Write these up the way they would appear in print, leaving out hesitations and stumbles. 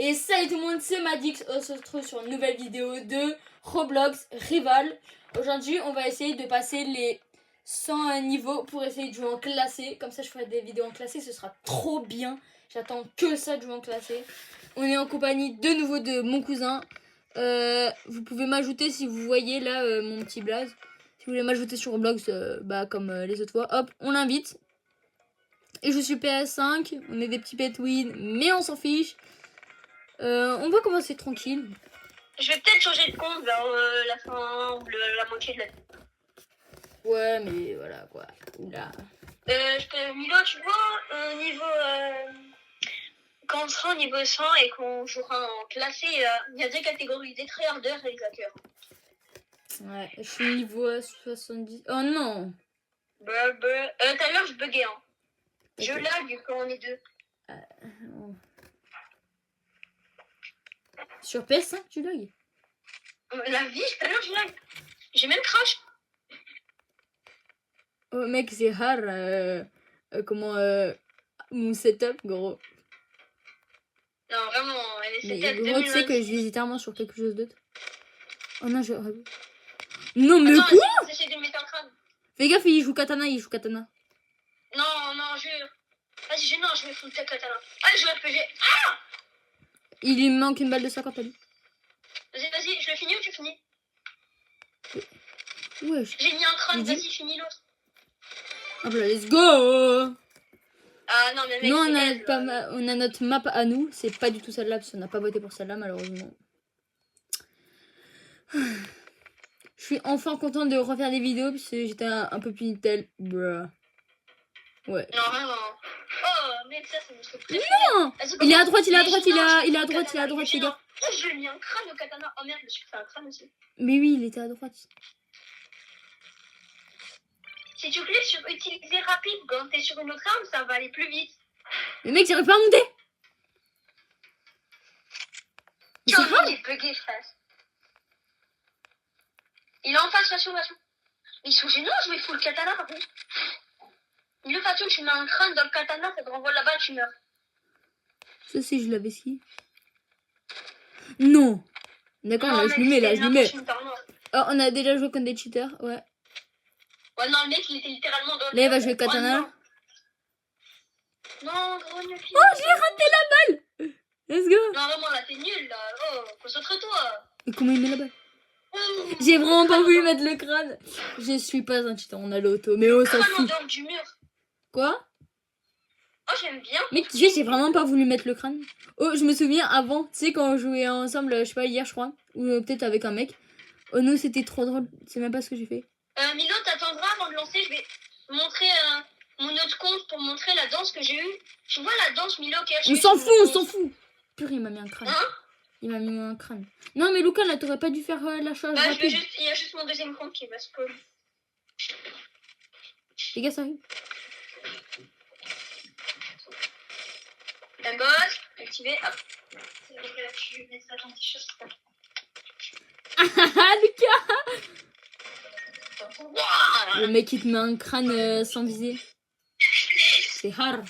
Et salut tout le monde, c'est Madix. On se retrouve sur une nouvelle vidéo de Roblox Rival. Aujourd'hui, on va essayer de passer les 100 niveaux pour essayer de jouer en classé. Comme ça, je ferai des vidéos en classé, ce sera trop bien. J'attends que ça de jouer en classé. On est en compagnie de nouveau de mon cousin. Vous pouvez m'ajouter si vous voyez là mon petit blaze. Si vous voulez m'ajouter sur Roblox, comme les autres fois, hop, on l'invite. Et je suis PS5, on est des petits pétouines, mais on s'en fiche. On va commencer tranquille. Je vais peut-être changer de compte vers la fin ou la moitié de la vie. Ouais, mais voilà quoi. Oula. Milo, tu vois, quand on sera au niveau 100 et qu'on jouera en classé, il y a deux catégories, des tryharders et des hackers. Ouais, je suis niveau 70. Oh non. Tout à l'heure, je buguais. Hein. Okay. Je lag quand on est deux. Sur PS5, tu lag? La vie, tout à l'heure, je lag. J'ai même crash. Oh mec, c'est rare. Mon setup, gros. Non, vraiment, Mais c'était gros, tu sais que je vis littéralement sur quelque chose d'autre. Oh non, je... Non, mais attends, quoi? J'essaie de mettre un crâne. Fais gaffe, il joue katana, Non, jure. Vas-y, je vais foutre katana. Allez, je vais RPG. Ah! Il lui manque une balle de 50 à lui. Vas-y, je le finis ou tu finis? Ouais. J'ai mis un crâne, vas-y, finis l'autre. Hop là, let's go! Ah non, mais mec, non, on a notre map à nous. C'est pas du tout celle-là, parce qu'on n'a pas voté pour celle-là, malheureusement. Je suis enfin contente de refaire des vidéos, parce que j'étais un peu plus Intel. Bruh. Ouais. Non, vraiment. Oh, mec, ça, c'est mon truc préféré. Non! Il est à droite, il est à droite, il est à droite, les gars. Oh, je lui ai mis un crâne au katana. Oh merde, je me suis fait un crâne aussi. Mais oui, il était à droite. Si tu cliques sur utiliser rapide quand t'es sur une autre arme, ça va aller plus vite. Mais mec, j'arrive pas à monter. Mais c'est grave. Il est bugué, frère. Il est en face, Fatou. Ils sont géniaux, je vais full katana par contre. Le Fatou, tu mets un crâne dans le katana, ça te renvoie là-bas, tu meurs. Ça, si je l'avais ski. Non. D'accord, là, je lui mets. Oh, on a déjà joué contre des cheaters, ouais. Ouais, non, le mec, il était littéralement dans le... Là, il va jouer katana. Non, gros, ne file. Oh, j'ai raté la balle. Let's go. Non, vraiment, là, t'es nul, là. Oh, concentre-toi. Et comment il met la balle? J'ai vraiment pas voulu mettre le crâne. Je suis pas un cheater, on a l'auto. Mais on s'en fout. Du mur. Quoi? Oh, j'aime bien. Mais tu sais, j'ai vraiment pas voulu mettre le crâne. Oh, je me souviens avant, tu sais, quand on jouait ensemble, je sais pas, hier, je crois. Ou peut-être avec un mec. Oh non, c'était trop drôle. C'est même pas ce que j'ai fait. Milo, t'attendras avant de lancer. Je vais montrer mon autre compte pour montrer la danse que j'ai eue. Tu vois la danse, Milo, on s'en fout. Purée, il m'a mis un crâne. Hein? Il m'a mis un crâne. Non, mais Lucas, là, t'aurais pas dû faire la charge rapide. Il y a juste mon deuxième compte qui va se coller. Les gars, ça arrive. Un boss, activé, hop. C'est vrai que là, tu mets ça dans tes choses. Ah, Lucas! Wow. Le mec, il te met un crâne sans viser. C'est hard.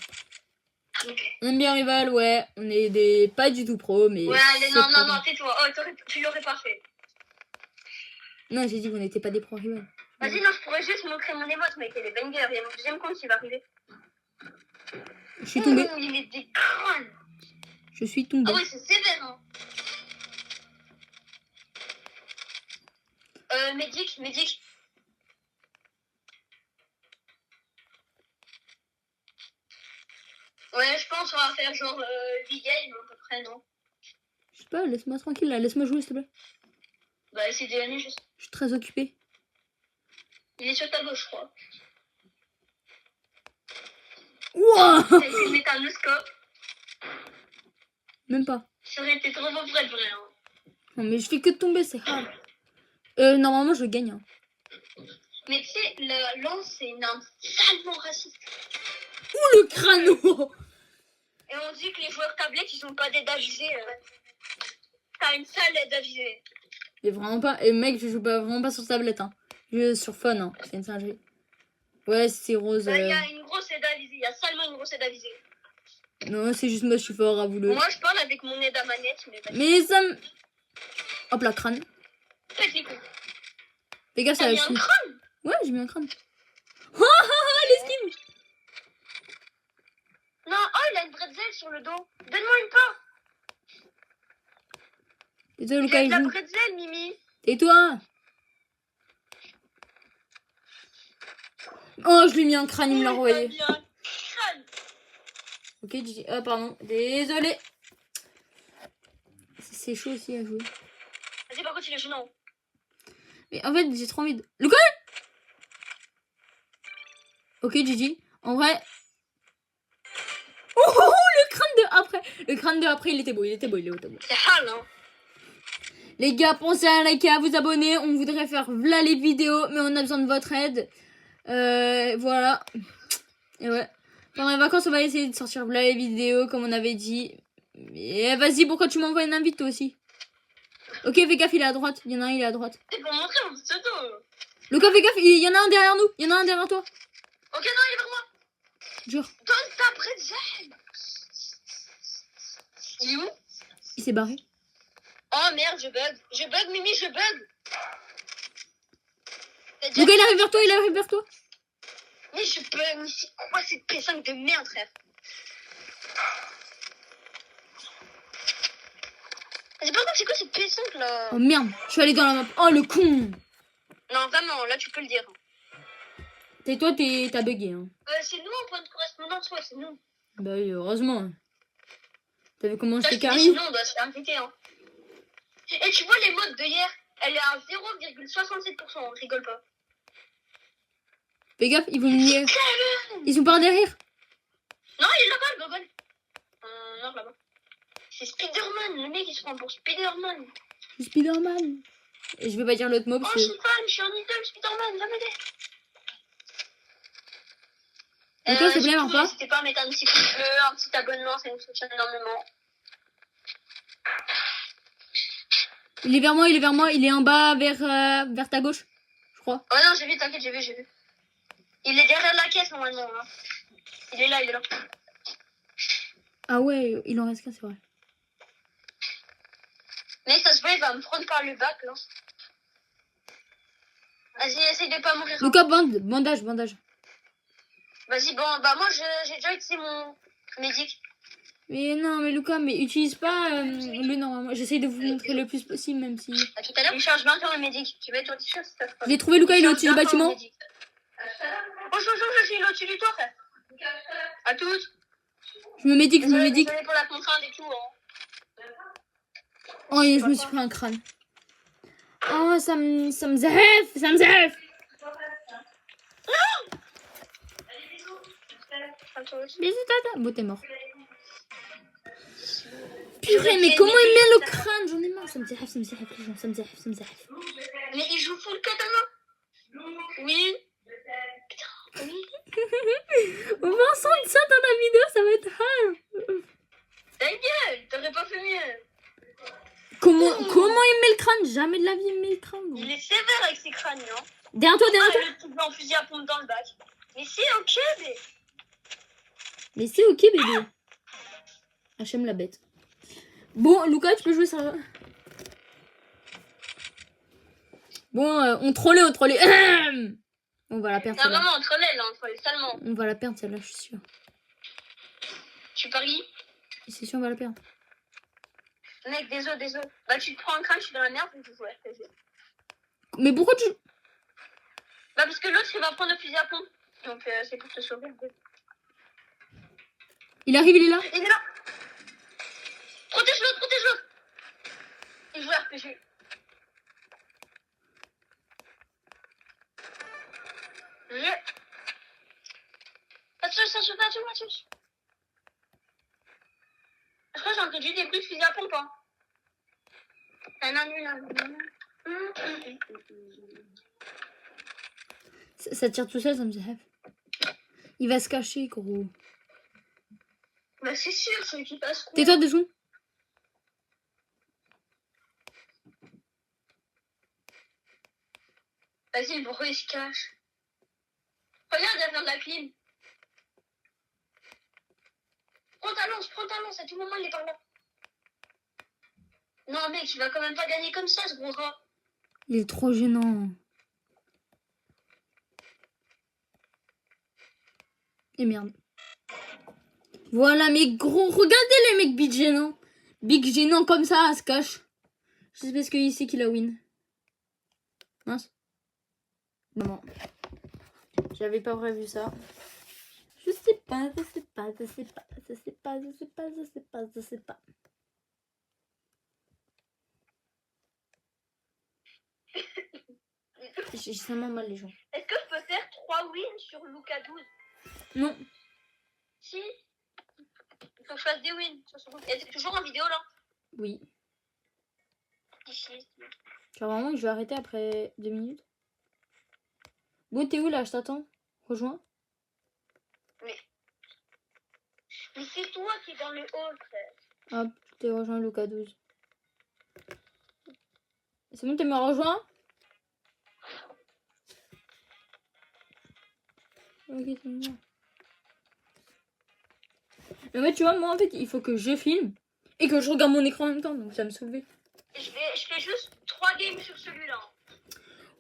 Okay. On aime bien Rival, ouais. On est des pas du tout pros, mais... Ouais, allez, non, tais-toi. Oh, tu l'aurais pas fait. Non, j'ai dit qu'on n'était pas des pros Rival. Vas-y, non, je pourrais juste montrer mon émote, mec. Il est banger. Il y a mon deuxième compte qui va arriver. Je suis tombée. Il est des crânes. Je suis tombée. Ah oui, c'est sévère, hein. Médic. Ouais, je pense qu'on va faire genre 8 games à peu près, non? Je sais pas, laisse-moi tranquille là, laisse-moi jouer s'il te plaît. Bah, c'est des années juste. Je suis très occupée. Il est sur ta gauche, je crois. Wouah! T'as essayé de mettre un no-scope. Même pas. Ça aurait été trop beau pour être vrai, hein. Non, mais je fais que de tomber, c'est hard. Normalement, je gagne. Hein. Mais tu sais, le lance, c'est une arme salement raciste. Ouh, le crâneau! Et on dit que les joueurs tablettes, ils sont pas des d'aviser. T'as une sale aide à viser. Et vraiment pas. Et mec, je joue pas, vraiment pas sur tablette. Hein. Je joue sur phone. Hein. C'est une singerie. Ouais, c'est rose. Il y a une grosse aide à viser. Il y a seulement une grosse aide à viser. Non, c'est juste moi, je suis fort, avoue-le. Moi, je parle avec mon aide à manette, mais vas-y. Mais ça me... Hop là, crâne. Pète les couilles. Fais gaffe, ça T'as va mis un suivre. crâne? Ouais, j'ai mis un crâne. Oh, l'esquive. Non, oh, il a une bretzel sur le dos. Donne-moi une part. Désolé, Il Lucas, a de il la joue. bretzel, Mimi. Tais-toi. Oh, je lui ai mis un crâne, il me l'a Il t'a renvoyé. mis un crâne. Ok, Gigi. Oh, pardon. Désolé. C'est chaud aussi à jouer. Vas-y, par contre, il est gênant. Mais en fait, j'ai trop envie de... Lucas! Ok, Gigi. En vrai... Oh, oh, oh, le crâne de après. Le crâne de après, il était beau, il était beau, il était beau. C'est hal, hein. Les gars, pensez à liker, à vous abonner. On voudrait faire v'là les vidéos, mais on a besoin de votre aide. Voilà. Et ouais. Pendant les vacances, on va essayer de sortir v'là les vidéos, comme on avait dit. Mais vas-y, pourquoi tu m'envoies une invite, toi aussi? Ok, fais gaffe, il est à droite. Il y en a un, il est à droite. C'est pour montrer mon pseudo. Lucas, fais gaffe, il y en a un derrière nous. Il y en a un derrière toi. Ok, non, il est vers moi. Jure. Donne ta bretzel. Il est où? Il s'est barré. Oh merde, je bug. Je bug, Mimi, je bug. Lucas, il arrive vers toi, il arrive vers toi. Mais je bug, mais c'est quoi cette P5 de merde, frère? Mais par contre, c'est quoi cette P5 là? Oh merde, je suis allé dans la map. Oh le con. Non, vraiment, là tu peux le dire. Et toi, t'as bugué. Hein. C'est nous en point de correspondance, ouais, c'est nous. Bah oui, heureusement. T'as vu comment Là, j'étais je te dis, carré? sinon on doit se faire inviter. Hein. Et tu vois les modes de hier, elle est à 0,67%, on rigole pas. Fais gaffe, ils vont venir. Ils sont par derrière. Non, il est là-bas, le gogol. Non, là-bas. C'est Spider-Man, le mec il se prend pour Spider-Man. Je suis Spider-Man. Et je vais pas dire l'autre mot Oh, parce je que... suis fan, je suis un idole, Spider-Man, viens m'aider. Et toi, s'il te plaît, marre pas. N'hésitez pas à mettre un petit pouce bleu, un petit abonnement, ça nous soutient énormément. Il est vers moi, il est en bas vers ta gauche, je crois. Oh non, j'ai vu, t'inquiète, j'ai vu. Il est derrière la caisse normalement. Hein. Il est là. Ah ouais, il en reste qu'un, c'est vrai. Mais ça se voit, il va me prendre par le bac là. Vas-y, essaye de pas mourir. Lucas, bandage. Vas-y, bon, bah moi j'ai déjà utilisé mon médic. Mais non, mais Lucas, mais utilise pas le normalement. J'essaye de vous montrer le plus possible, même si... À tout à l'heure. Il charge bien le médic. Tu vas être au-dessus de cette Je l'ai trouvé, Lucas, il est au-dessus du bâtiment. Oh, je suis au-dessus du toit, frère. À toutes. Je me médic. Désolé pour la contrainte et tout. Hein. Oh, et je me suis pris un crâne. Oh, ça me zèf. Bisous, tata. Bon, t'es mort. Purée, mais comment il met le crâne? J'en ai marre. Ça me zèf, les gens. Ça me zèf. Mais il joue full katana. Oui. Oui. On va entendre ça dans la vidéo, ça va être hard. Ta gueule, t'aurais pas fait mieux. Comment il met le crâne? Jamais de la vie il met le crâne. Il est sévère avec ses crânes, hein. Derrière toi. Le truc en fusil à pompe dans le bac. Mais c'est ok, mais... Mais c'est ok, bébé. HM la bête. Bon, Lucas, tu peux jouer ça. Bon, on trollait. On va la perdre. Non, vraiment, entre les là, entre les salement. On va la perdre, celle-là, je suis sûre. Tu paries? C'est sûr, on va la perdre. Mec, désolé. Bah, tu te prends un crâne, je suis dans la merde, donc je joue RPG. Mais pourquoi tu... Bah, parce que l'autre, il va prendre le fusil à pompe. Donc, c'est pour te sauver un peu. Il arrive, il est là. Il est là. Protège l'autre. Il joue RPG. Attention. Je crois que j'ai entendu des bruits de fusil à pompe. Hein. Ça tire tout seul, ça me dit. Il va se cacher, gros. Bah, c'est sûr, celui qui passe. Tais-toi 2 secondes. Vas-y, pourquoi il se cache? Regarde, il vient de la clim. prends ta lance, à tout moment il est par là. Non mec, tu vas quand même pas gagner comme ça ce gros rat. Il est trop gênant. Et merde. Voilà, mais gros, regardez les mecs big gênants. Big gênant comme ça, se cache. Je sais parce qu'il sait qu'il a win. Mince. Non. J'avais pas prévu ça. Je sais pas. J'ai tellement mal les gens. Est-ce que je peux faire 3 wins sur Luca 12? Non. Si. Il faut que je fasse des wins. Et c'est toujours en vidéo là. Oui. Ici. Genre vraiment, je vais arrêter après 2 minutes. Bon, t'es où là? Je t'attends. Rejoins. Mais c'est toi qui es dans le hall, frère. Hop, t'es rejoint Luca 12. C'est bon, t'es me rejoint? Ok, c'est bon. Mais ouais, tu vois, moi en fait, il faut que je filme et que je regarde mon écran en même temps, donc ça me soulever. Je fais juste 3 games sur celui-là.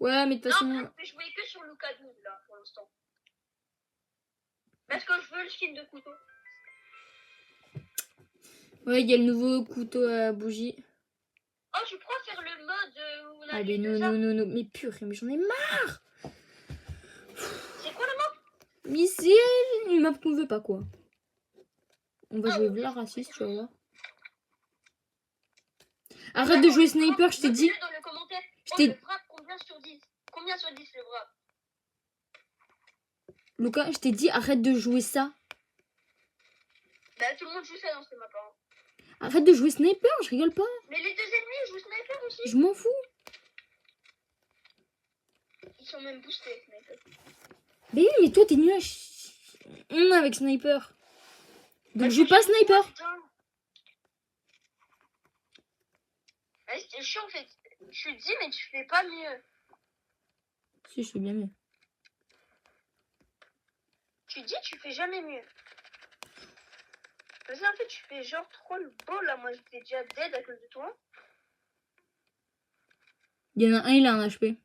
Ouais, mais de toute façon. Non, mais je voyais que sur Luca 12 là pour l'instant. Parce que je veux le skin de couteau. Ouais, il y a le nouveau couteau à bougie. Oh, tu pourras faire le mode où on a Allez, non. Mais purée, mais j'en ai marre. C'est quoi le mode? Mais c'est une map qu'on veut pas, quoi. On va jouer Vla raciste, tu vas voir. Arrête de jouer sniper, je t'ai dit. Dans le commentaire. Je t'ai... le frappe, combien sur 10? Combien sur 10 le frappe? Lucas, je t'ai dit, arrête de jouer ça. Bah, tout le monde joue ça dans ce map. Hein. Arrête de jouer sniper, je rigole pas. Mais les deux ennemis jouent sniper aussi. Je m'en fous. Ils sont même boostés, sniper. Mais oui, mais toi, t'es nul avec sniper. Donc, je joue pas sniper. Ouais, c'était chiant en fait. Je te dis, mais tu fais pas mieux. Si, je fais bien mieux. Tu dis, tu fais jamais mieux. Parce qu'en fait, tu fais genre trop le beau là. Moi, j'étais déjà dead à cause de toi. Il y en a un, il a un HP.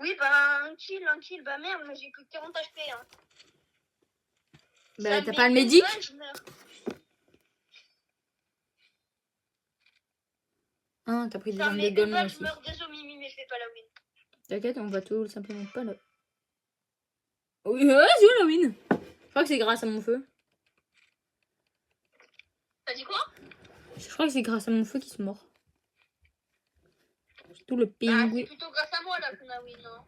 Oui, bah, un kill. Bah merde, moi j'ai que 40 HP. Hein. Bah, t'as pas le médic? Ah, t'as pris des armes de gomme aussi. Je meurs, désolé, Mimi, mais je fais pas la win. T'inquiète, on va tout simplement pas la... Oui, c'est où la win? Je crois que c'est grâce à mon feu. T'as dit quoi? Je crois que c'est grâce à mon feu qu'ils sont morts. Tout le pingouin. Ah, c'est plutôt grâce à moi là qu'on a win. Hein.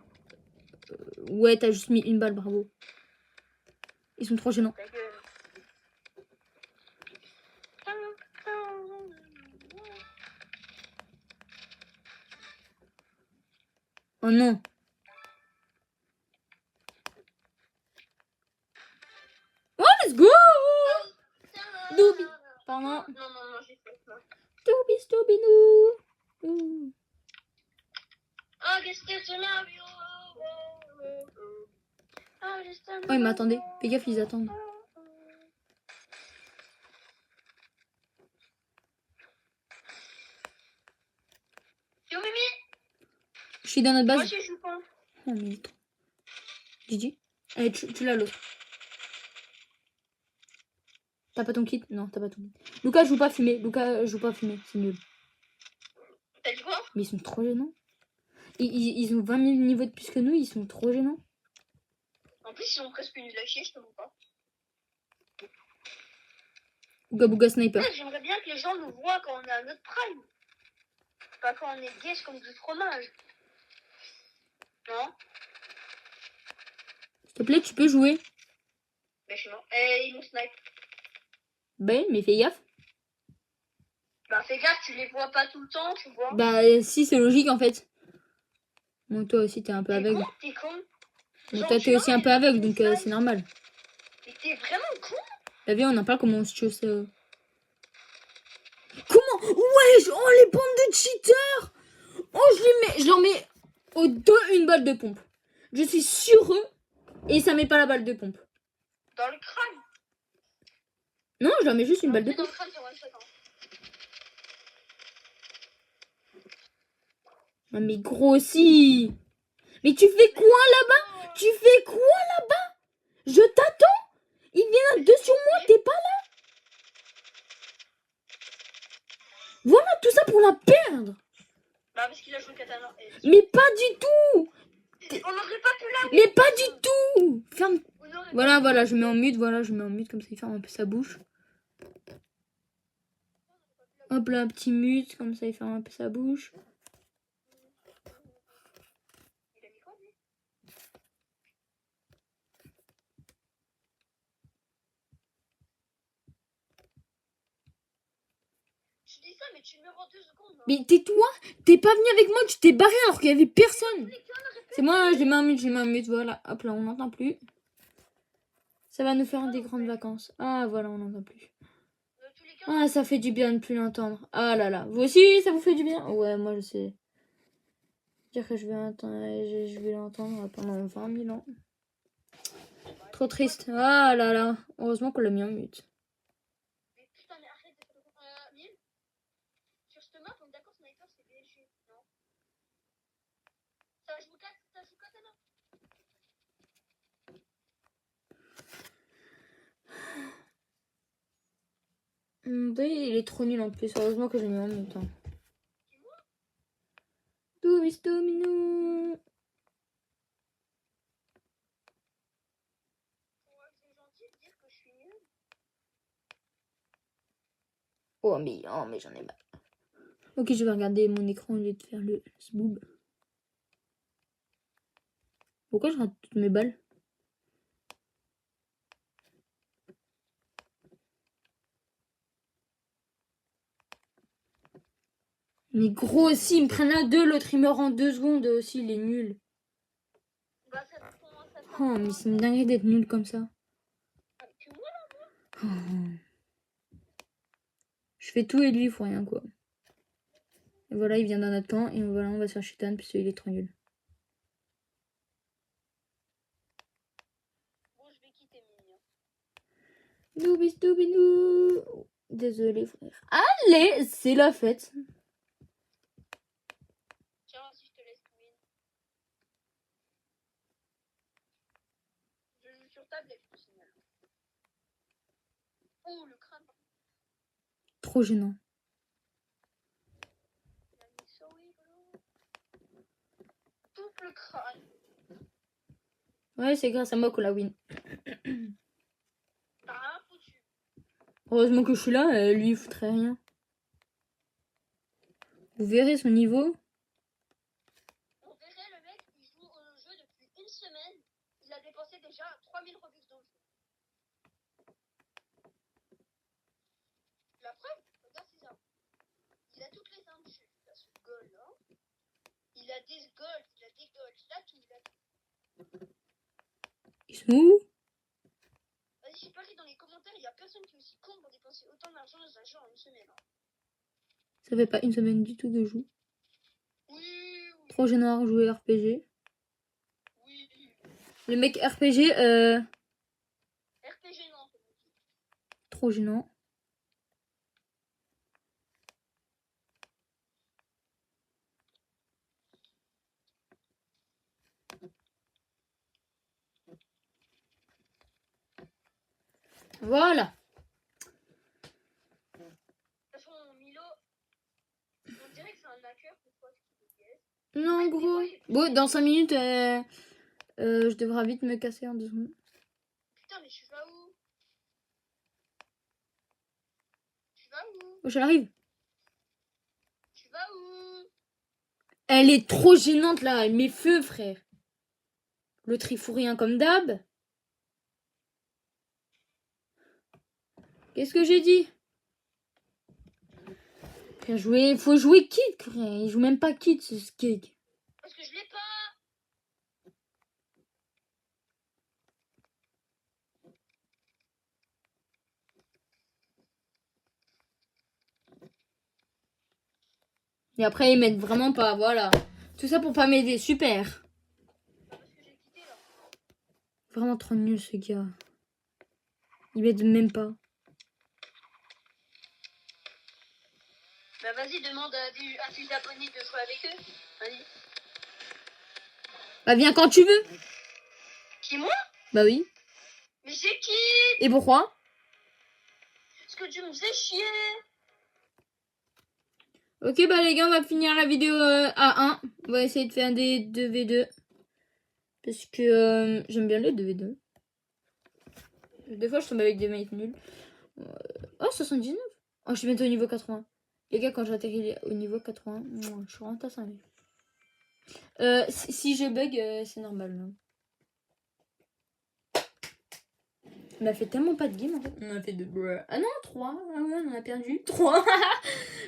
Ouais, t'as juste mis une balle, bravo. Ils sont trop gênants. Oh non. Oh, let's go! Doubi. Pardon. Non, j'ai fait ça. Doubi-stoubi-dou. Oh, ils m'attendaient. Fais gaffe, ils attendent. Yo, Mimi! Je suis dans notre base. Moi aussi, je joue pas. Oh, mais Gigi. Allez, tu l'as l'autre. T'as pas ton kit? Non, t'as pas ton kit. Lucas joue pas fumé. C'est nul. T'as dit quoi? Mais ils sont trop gênants. Ils ont 20 000 niveaux de plus que nous. Ils sont trop gênants. En plus, ils ont presque nuls à chier, je te mens pas. Ouga bouga sniper. Ouais, j'aimerais bien que les gens nous voient quand on est à notre prime. Pas quand on est gaze comme du fromage. Non? S'il te plaît, tu peux jouer. Mais je suis mort. Et ils nous snipe. Ben, mais fais gaffe. Bah fais gaffe, tu les vois pas tout le temps, tu vois. Bah, si, c'est logique en fait. Bon, toi aussi, t'es un peu aveugle. T'es con. Bon, toi, t'es aussi un peu aveugle, donc c'est normal. Mais t'es vraiment con. T'as vu, on en parle comment on se tue ça. Comment? Wesh, oh les bandes de cheaters. Oh, je leur mets aux deux une balle de pompe. Je suis sur eux et ça met pas la balle de pompe. Dans le crâne. Non, je leur mets juste une balle de Dans plus. le crâne, c'est one shot. Hein. Ah, mais gros, si. Mais tu fais quoi là-bas? Tu fais quoi là-bas? Je t'attends. Il vient de sur moi, t'es pas là. Voilà, tout ça pour la perdre. Bah, parce qu'il a joué le katana. Mais pas du tout. On n'aurait pas pu là. Mais pas du tout. Ferme. On aurait Voilà, pas voilà, je mets en mute. Voilà, je mets en mute comme ça il ferme un peu sa bouche. Hop là, petit mute, comme ça il ferme un peu sa bouche. Il a mis quoi, lui? Je dis ça, mais tu me rends 2 secondes. Hein. Mais tais-toi. T'es pas venu avec moi, tu t'es barré alors qu'il y avait personne. C'est moi, je les mets en mute, je les mets en mute. Voilà, hop là, on n'entend plus. Ça va nous faire des grandes vacances. Ah, voilà, on n'entend plus. Dans tous les cas, Ah, ça fait du bien de plus l'entendre. Ah là là. Vous aussi, ça vous fait du bien? Ouais, moi je sais. Dire que je vais l'entendre pendant 20 000 ans. Trop triste. Ah là là. Heureusement qu'on l'a mis en mute. mais putain, mais arrête de faire Mille. Sur cette map, on est d'accord, sniper, c'est BLG. Non. Ça joue 4, ça joue katana. Il est trop nul en plus. Heureusement que je l'ai mis en mute. Hein. Dovis Domino. C'est gentil de dire que je suis nul. Oh mais j'en ai marre. Ok, je vais regarder mon écran au lieu de faire le sboob. Pourquoi je rate toutes mes balles? Mais gros aussi, ils me prennent un 2, l'autre il meurt en 2 secondes aussi, il est nul. Bah, ça commence à faire. Oh, mais c'est une dinguerie d'être nul comme ça. Tu vois là? Oh. Je fais tout et lui il faut rien quoi. Et voilà, il vient dans notre camp et voilà, on va se faire chétan puisqu'il est trop nul. Bon, je vais quitter Mine. Doubis doubinou. Désolé frère. Allez, c'est la fête. Tiens, si je te laisse Mine. Je joue sur tablette, je te signale. Oh, le crâne. Trop gênant. Il a mis ça, oui, voilà. Tout le crâne. Ouais, c'est grâce à moi qu'on l'a win. T'as rien foutu. Heureusement que je suis là, lui il foutrait rien. Vous verrez son niveau. On verrait le mec, il joue au jeu depuis une semaine. Il a dépensé déjà 3000 Robux dans le jeu. La preuve, regarde ses armes. Il a toutes les armes du jeu. Il a ce gold là. Il a des golds, il a des golds. Il a tout, il a tout. Ils sont où? Vas-y, je parie dans les commentaires, il y a personne qui est aussi con pour dépenser autant d'argent dans un jeu en une semaine. Hein. Ça fait pas une semaine du tout que je joue. Oui, oui. Trop gênant à jouer RPG. Oui. Le mec RPG, RPG, non. trop gênant. Voilà. De toute façon, Milo, on dirait que c'est un hacker. Pourquoi tu peux Non, gros. Bon, dans 5 minutes, je devrais vite me casser en 2 secondes. Putain, mais tu vas où? Tu vas où? Oh, j'arrive. Tu vas où? Elle est trop gênante là, elle met feu, frère. L'autre il fout rien comme d'hab. Qu'est-ce que j'ai dit? Bien joué, faut jouer Kid, frère. Il joue même pas Kid, ce skate. Parce que je l'ai pas. Et après, ils m'aident vraiment pas, voilà. Tout ça pour pas m'aider, super. Parce que j'ai quitté là. Vraiment trop nul ce gars. Il m'aide même pas. Bah vas-y, demande à tes abonnés de jouer avec eux. Vas-y. Bah viens quand tu veux. Qui, moi? Bah oui. Mais c'est qui? Et pourquoi? Parce que tu me faisais chier. Ok, bah les gars, on va finir la vidéo à 1. On va essayer de faire des 2v2. Parce que j'aime bien les 2v2. Des fois, je tombe avec des mates nuls. Oh, 79. Oh, je suis bientôt au niveau 80. Les gars, quand j'atterris au niveau 80, je suis rentré à 5000. Si je bug, c'est normal. Hein. On a fait tellement pas de game en fait. On a fait 2. Ah non, 3. Ah ouais, on a perdu. 3.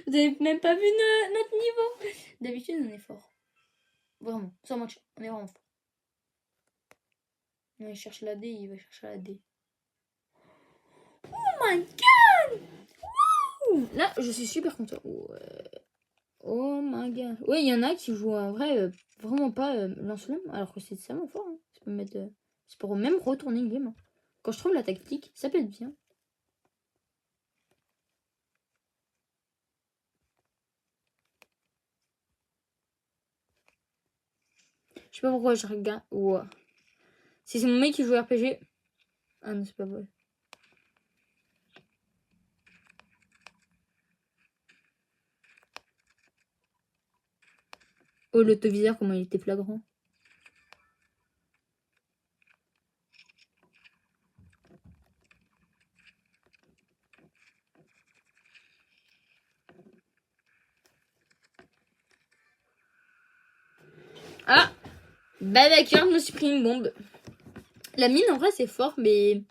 Vous avez même pas vu notre niveau. D'habitude, on est fort. Vraiment, sans mentir, on est vraiment fort. Non, il cherche la D, il va chercher la D. Oh my god! Wouh! Là, je suis super content. Ouais. Oh my god. Ouais, il y en a qui jouent en vrai vraiment pas lance-flamme, alors que c'est tellement fort. Hein. Ça peut mettre, c'est pour même retourner une game. Hein. Quand je trouve la tactique, ça peut être bien. Je sais pas pourquoi je regarde. Wow. Si c'est mon mec qui joue RPG. Ah non, c'est pas vrai. Oh, l'autoviseur, comment il était flagrant. Ah! Bah d'accord, je me suis pris une bombe. La mine, en vrai, c'est fort, mais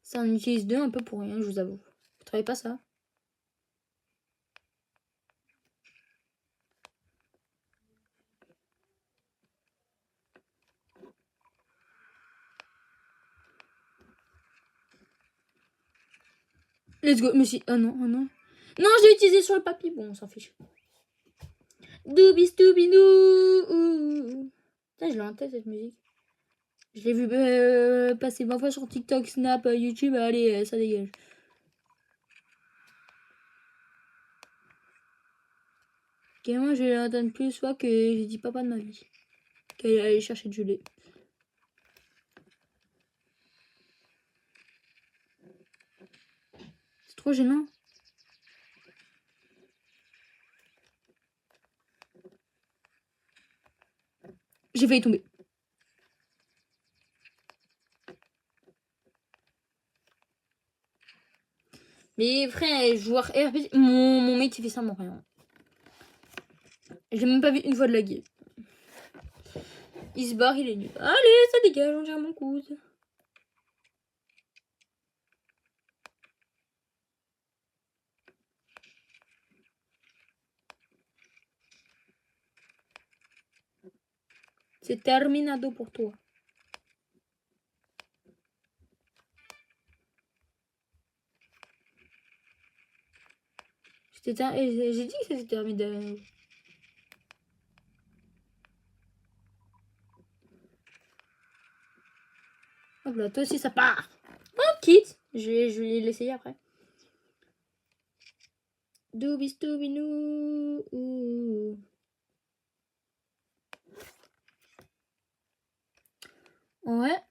ça en utilise 2 un peu pour rien, je vous avoue. Vous trouvez pas ça? Let's go. Mais si. Oh non, oh non. Non, je l'ai utilisé sur le papier. Bon, on s'en fiche. Doobie Doobidou. Putain, je l'ai en tête cette musique. Je l'ai vu passer 20 fois sur TikTok, Snap, YouTube. Allez, ça dégage. Ok, moi je vais l'entendre plus fois que j'ai dit papa de ma vie. Qu'elle allait chercher du lait. C'est trop gênant. J'ai failli tomber. Mais frère, joueur RPG, mon mec il fait ça mon rien. J'ai même pas vu une fois de la guide. Il se barre, il est nul. Allez, ça dégage, on dirait mon coude. C'est terminado pour toi. J'ai dit que c'était terminado. Hop là, toi aussi ça part. Oh, quitte. Je vais l'essayer après. Doobis Doobinou. Ouais.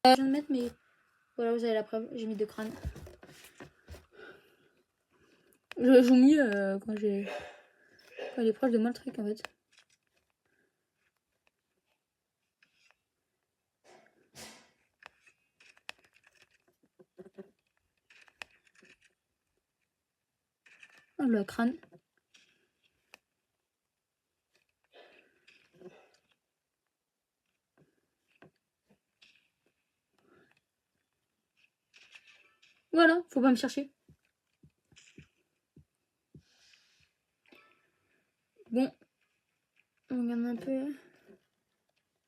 Je viens de mettre mes... Voilà, vous avez la preuve. J'ai mis 2 crânes. Je joue mieux quand il est proche de moi le truc en fait. Oh, le crâne. Voilà, faut pas me chercher. Bon. On regarde un peu.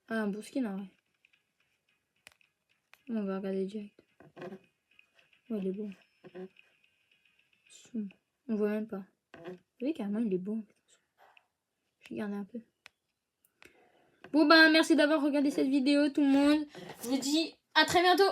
Ah, un beau skin en vrai. On va regarder direct. Ouais, il est beau. On voit même pas. Vous voyez carrément il est beau. Je vais garder un peu. Bon, ben, merci d'avoir regardé cette vidéo, tout le monde. Je vous dis à très bientôt.